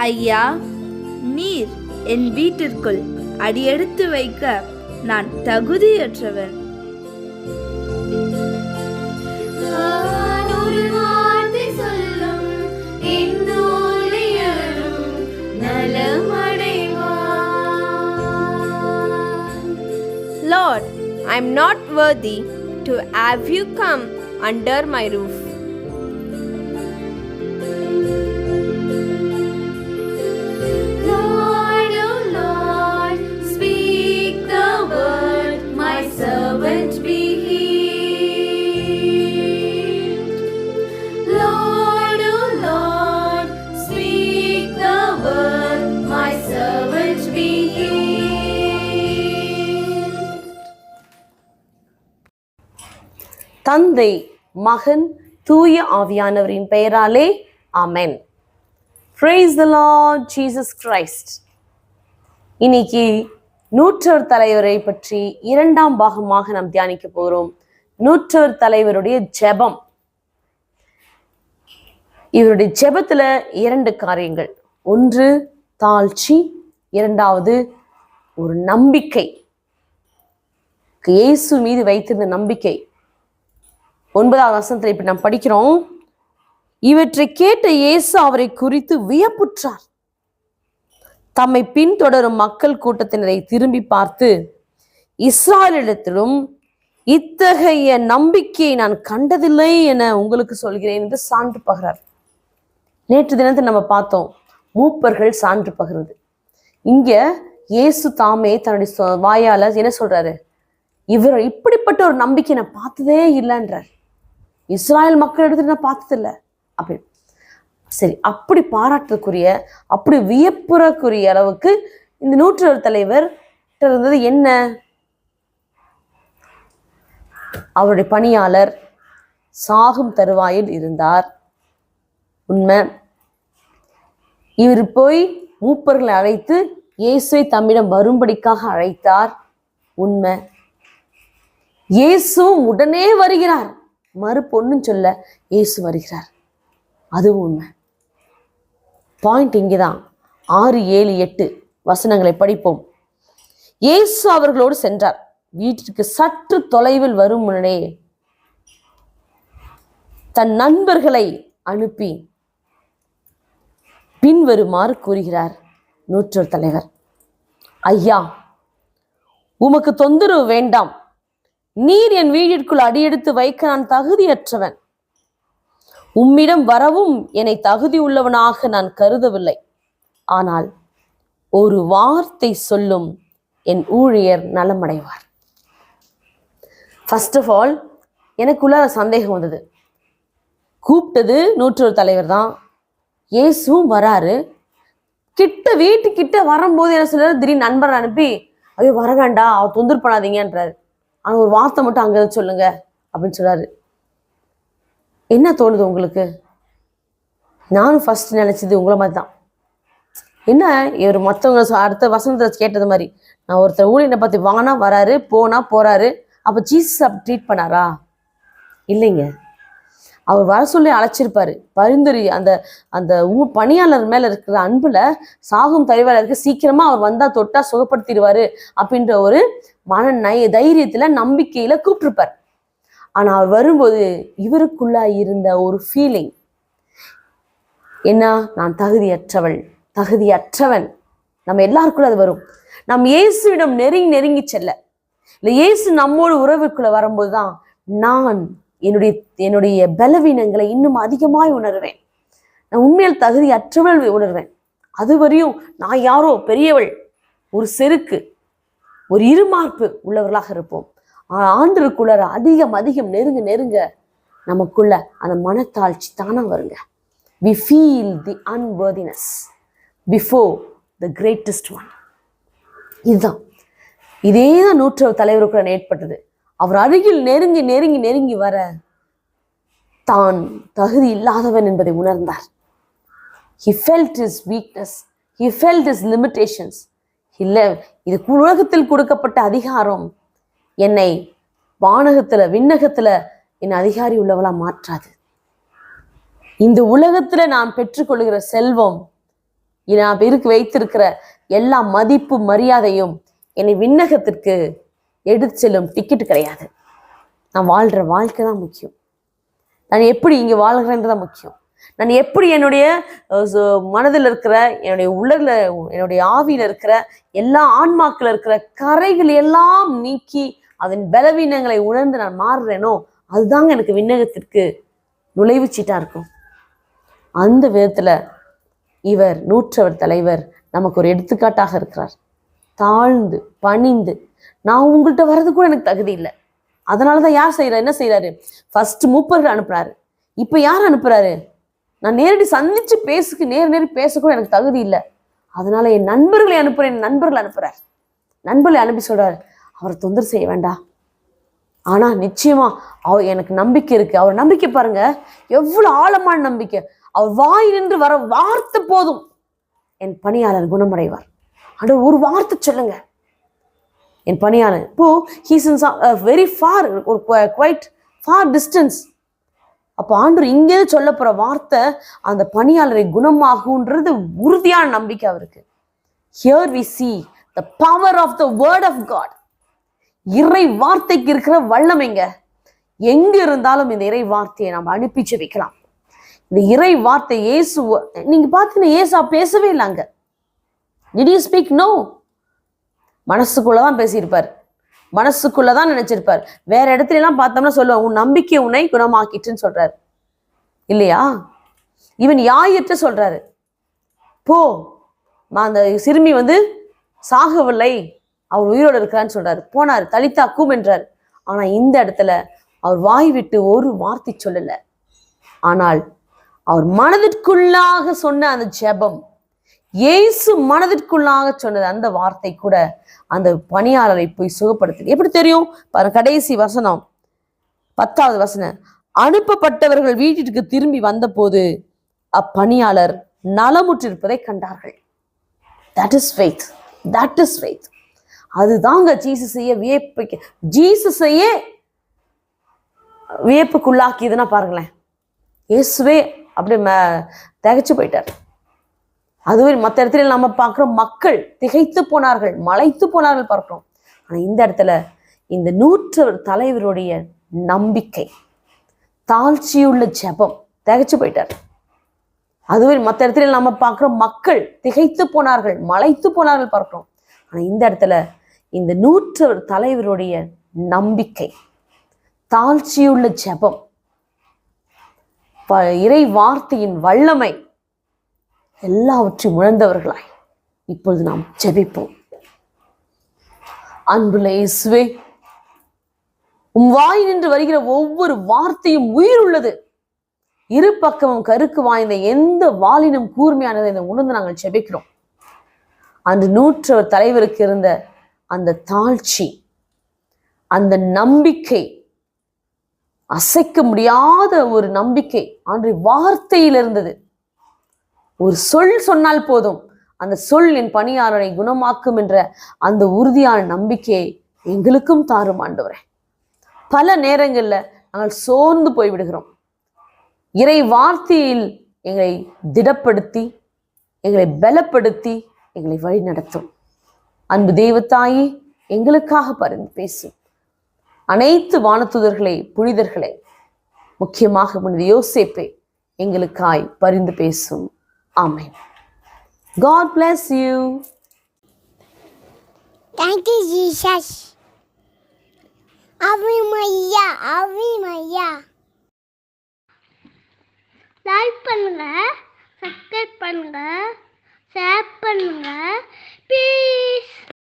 ஐயா, நீர் என் வீட்டிற்குள் அடியெடுத்து வைக்க நான் தகுதியற்றவன். Lord, I am not worthy to have you come under my roof. Lord, oh Lord, speak the word, my servant be healed. Lord, oh Lord, speak the word, my servant be healed. தந்தை, மகன், தூய ஆவியானவரின் பெயராலே ஆமென். Praise the Lord Jesus Christ. இன்னைக்கு நூற்றவர் தலைவரை பற்றி 2ஆம் பாகமாக நாம் தியானிக்க போகிறோம். நூற்றவர் தலைவருடைய ஜெபம். இவருடைய ஜெபத்துல 2 காரியங்கள். ஒன்று தாழ்ச்சி, 2வது ஒரு நம்பிக்கை. இயேசு மீது வைத்திருந்த நம்பிக்கை. 9வது வசனத்தில் இப்படி நாம் படிக்கிறோம். இவற்றை கேட்ட இயேசு அவரை குறித்து வியப்புற்றார். தம்மை பின்தொடரும் மக்கள் கூட்டத்தினரை திரும்பி பார்த்து, இஸ்ராயலிடத்திலும் இத்தகைய நம்பிக்கையை நான் கண்டதில்லை என உங்களுக்கு சொல்கிறேன் என்று சான்று பகரார். நேற்று தினத்தை நம்ம பார்த்தோம், மூப்பர்கள் சான்று பகிறது. இங்க இயேசு தாமே தன்னுடைய வாயால என்ன சொல்றாரு? இவர் இப்படிப்பட்ட ஒரு நம்பிக்கை நான் பார்த்ததே இல்லைன்றார். இஸ்ராயல் மக்கள் எடுத்துட்டு நான் பார்த்ததில்லை அப்படி. சரி, அப்படி பாராட்டுக்குரிய, அப்படி வியப்புறக்குரிய அளவுக்கு இந்த நூற்றவர் தலைவர் இருந்தது என்ன? அவருடைய பணியாளர் சாகும் தருவாயில் இருந்தார். உண்மை. இவர் போய் மூப்பர்களை அழைத்து இயேசுவை தம்மிடம் வரும்படிக்காக அழைத்தார். உண்மை. இயேசு உடனே வருகிறார். மறுப்பொன்னும் சொல்ல, இயேசு வருகிறார். அதுவும் உண்மை. பாயிண்ட் இங்கேதான். 6, 7, 8 வசனங்களை படிப்போம். இயேசு அவர்களோடு சென்றார். வீட்டிற்கு சற்று தொலைவில் வரும் முன்னே தன் நண்பர்களை அனுப்பி பின்வருமாறு கூறுகிறார் நூற்றவர் தலைவர். ஐயா, உமக்கு தொந்தரவு வேண்டாம். நீர் என் வீட்டிற்குள் அடியெடுத்து வைக்க நான் தகுதியற்றவன். உம்மிடம் வரவும் என்னை தகுதி உள்ளவனாக நான் கருதவில்லை. ஆனால் ஒரு வார்த்தை சொல்லும், என் ஊழியர் நலமடைவார். ஃபர்ஸ்ட் ஆஃப் ஆல் எனக்குள்ள சந்தேகம் வந்தது. கூப்பிட்டது நூற்றவர் தலைவர் தான். இயேசுவும் வராரு. வீட்டுக்கிட்ட வரும்போது என்ன சொல்றாரு? திடீர்னு நண்பரை அனுப்பி, ஐயோ வர வேண்டாம், அவர் தொந்தரவு பண்ணாதீங்கன்றாரு. ஆனால் ஒரு வார்த்தை மட்டும் அங்கே சொல்லுங்க அப்படின்னு சொல்றாரு. என்ன தோணுது உங்களுக்கு? நானும் ஃபர்ஸ்ட் நினைச்சது உங்களை மாதிரி தான். என்ன இவர் மற்றவங்க அடுத்த வசனத்தை கேட்டது மாதிரி, நான் ஒருத்தர் ஊழியனை பார்த்து வானா வராரு, போனா போறாரு, அப்போ ஜீசஸ் அப்படி ட்ரீட் பண்ணாரா? இல்லைங்க. அவர் வர சொல்லி அழைச்சிருப்பாரு. பரிந்துரை அந்த அந்த பணியாளர் மேல இருக்கிற அன்புல சாகும் தலைவருக்கு சீக்கிரமா அவர் வந்தா தொட்டா சுகப்படுத்திடுவாரு அப்படின்ற ஒரு தைரியத்துல நம்பிக்கையில கூப்பிட்டுருப்பார். ஆனா அவர் வரும்போது இவருக்குள்ள இருந்த ஒரு ஃபீலிங் என்ன? நான் தகுதியற்றவன். நம்ம எல்லாருக்குள்ள அது வரும். நம்ம இயேசுவிடம் நெருங்கி செல்ல, இல்லை இயேசு நம்மோடு உறவுக்குள்ள வரும்போதுதான் நான் என்னுடைய பலவீனங்களை இன்னும் அதிகமாய் உணர்வேன். நான் உண்மையில் தகுதியற்றவள் உணர்வேன். அதுவரையும் நான் யாரோ பெரியவள், ஒரு செருக்கு, ஒரு இருமார்பு உள்ளவர்களாக இருப்போம். ஆண்டருக்குள்ள அதிகம் நெருங்க நமக்குள்ள அந்த மனத்தாழ்ச்சி தானா வருங்க. We feel the unworthiness before the greatest one. இதேதான் நூற்றவர் தலைவருக்குள்ள ஏற்பட்டது. அவர் அருகில் நெருங்கி வர தான் தகுதி இல்லாதவன் என்பதை உணர்ந்தார். He felt his weakness. He felt his limitations. இது உலகத்தில் கொடுக்கப்பட்ட அதிகாரம் என்னை விண்ணகத்துல என் அதிகாரி உள்ளவளா மாற்றாது. இந்த உலகத்துல நான் பெற்றுக்கொள்கிற செல்வம் நான் வைத்திருக்கிற எல்லா மதிப்பு மரியாதையும் என்னை விண்ணகத்திற்கு எடுத்து செல்லும் டிக்கெட் கிடையாது. நான் வாழ்கிற வாழ்க்கை தான் முக்கியம். நான் எப்படி இங்கே வாழ்கிறேன்றதான் முக்கியம். நான் எப்படி என்னுடைய மனதில் இருக்கிற, என்னுடைய உள்ளில், என்னுடைய ஆவியில் இருக்கிற எல்லா ஆன்மாக்கள் இருக்கிற கரைகள் எல்லாம் நீக்கி அதன் பலவீனங்களை உணர்ந்து நான் மாறுறேனோ அதுதாங்க எனக்கு விண்ணகத்திற்கு நுழைவுச்சீட்டா இருக்கும். அந்த விதத்துல இவர் நூற்றவர் தலைவர் நமக்கு ஒரு எடுத்துக்காட்டாக இருக்கிறார். தாழ்ந்து பணிந்து, நான் உங்கள்கிட்ட வர்றது கூட எனக்கு தகுதி இல்லை, அதனாலதான் யார் செய்யறாரு, என்ன செய்யறாரு, ஃபர்ஸ்ட் மூப்பர்கள் அனுப்புறாரு. இப்ப யார் அனுப்புறாரு, நான் நேரடி சந்திச்சு நேரடி பேசக்கூட எனக்கு தகுதி இல்லை, அதனால என் நண்பர்களை அனுப்புறேன். நண்பர்களை அனுப்புறார். நண்பர்களை அனுப்பி சொல்றாரு, அவரை தொந்தரவு செய்ய வேண்டாம், ஆனா நிச்சயமா அவர் எனக்கு நம்பிக்கை இருக்கு. அவர் நம்பிக்கை பாருங்க, எவ்வளவு ஆழமான நம்பிக்கை. அவர் வாயிலிருந்து வர வார்த்தை போதும் என் பணியாளர் குணமடைவார். அது ஒரு வார்த்தை சொல்லுங்க, என் பணியாளர். இப்போ ஹீஸ் இன் வெரி ஃபார், ஒரு குவைட் ஃபார் டிஸ்டன்ஸ். அப்போ ஆண்டவர் இங்கே சொல்ல போற வார்த்தை அந்த பணியாளரை குணமாகுன்றது உறுதியான நம்பிக்கை அவருக்கு. Here we see the power of the word of God. இறை வார்த்தைக்கு இருக்கிற வல்லமைங்க. எங்க இருந்தாலும் இந்த இறை வார்த்தையை நம்ம அனுப்பி ஜெபிக்கலாம். இந்த இறை வார்த்தை இயேசு, நீங்க பார்த்தீங்கன்னா இயேசு பேசவே இல்லைங்க. Did you speak? No. மனசுக்குள்ளதான் பேசியிருப்பார், மனசுக்குள்ளதான் நினைச்சிருப்பார். வேற இடத்துல எல்லாம் பார்த்தோம்னா சொல்லுவாங்க, உன் நம்பிக்கை உன்னை குணமாக்கிட்டுன்னு சொல்றாரு இல்லையா? இவன் யாயிற்று சொல்றாரு, போ, அந்த சிறுமி சாகவில்லை, அவர் உயிரோடு இருக்கிறான்னு சொல்றாரு. போனார், தலித்தா கூம் என்றார். ஆனா இந்த இடத்துல அவர் வாய் விட்டு ஒரு வார்த்தை சொல்லல. ஆனால் அவர் மனதிற்குள்ளாக சொன்ன அந்த ஜெபம், இயேசு மனதிற்குள்ளாக சொன்னது அந்த வார்த்தை கூட அந்த பணியாளரை போய் சுகப்படுத்து. எப்படி தெரியும் பாருங்க, கடைசி வசனம் 10வது வசனம். அனுப்பப்பட்டவர்கள் வீட்டிற்கு திரும்பி வந்த போது அப்பணியாளர் நலமுற்றிருப்பதை கண்டார்கள். That is faith, that is faith. அதுதாங்க ஜீசஸையே ஜீசஸையே வியப்புக்குள்ளாக்கியதுன்னா பாருங்களேன். இயேசுவே அப்படியே திகைச்சு போயிட்டார். அதுவே மற்ற இடத்துல நம்ம பார்க்கிறோம், மக்கள் திகைத்து போனார்கள், மலைத்து போனார்கள் பார்க்கிறோம். ஆனா இந்த இடத்துல இந்த நூற்றவர் தலைவருடைய நம்பிக்கை, தாழ்ச்சியுள்ள ஜெபம், திகைச்சு போயிட்டார். அதுவே மற்ற இடத்துல நம்ம பார்க்கிறோம், மக்கள் திகைத்து போனார்கள், மலைத்து போனார்கள் பார்க்கிறோம். ஆனா இந்த இடத்துல இந்த நூற்றவர் தலைவருடைய நம்பிக்கை, தாழ்ச்சியுள்ள ஜெபம், இறை வார்த்தையின் வல்லமை எல்லாவற்றையும் உணர்ந்தவர்களாய் இப்பொழுது நாம் ஜெபிப்போம். அன்புள்ள இயேசுவே, உம் வாய் நின்று வருகிற ஒவ்வொரு வார்த்தையும் உயிர் உள்ளது, இரு பக்கமும் கருக்கு வாய்ந்த எந்த வாளினும் கூர்மையானதை உணர்ந்து நாங்கள் ஜெபிக்கிறோம். அன்று நூற்றவர் தலைவருக்கு இருந்த அந்த தாழ்ச்சி, அந்த நம்பிக்கை, அசைக்க முடியாத ஒரு நம்பிக்கை அன்று வார்த்தையில் இருந்தது. ஒரு சொல் சொன்னால் போதும், அந்த சொல் என் பணியாளரை குணமாக்கும் என்ற அந்த உறுதியான நம்பிக்கையை எங்களுக்கும் தாரும் ஆண்டவரே. பல நேரங்கள்ல நாங்கள் சோர்ந்து போய்விடுகிறோம். இறை வார்த்தையில் எங்களை திடப்படுத்தி, எங்களை பலப்படுத்தி, எங்களை வழி நடத்தும். அன்பு தெய்வத்தாயே, எங்களுக்காக பரிந்து பேசும். அனைத்து வானதூதர்களே, புனிதர்களே, முக்கியமாக புனித யோசேப்பே, எங்களுக்காய் பரிந்து பேசும். Amen. God bless you. Thank you, Jesus. Ave Maria, Ave Maria. Like பண்ணுங்க, சப்ஸ்கிரைப் பண்ணுங்க, ஷேர் பண்ணுங்க. பீஸ்.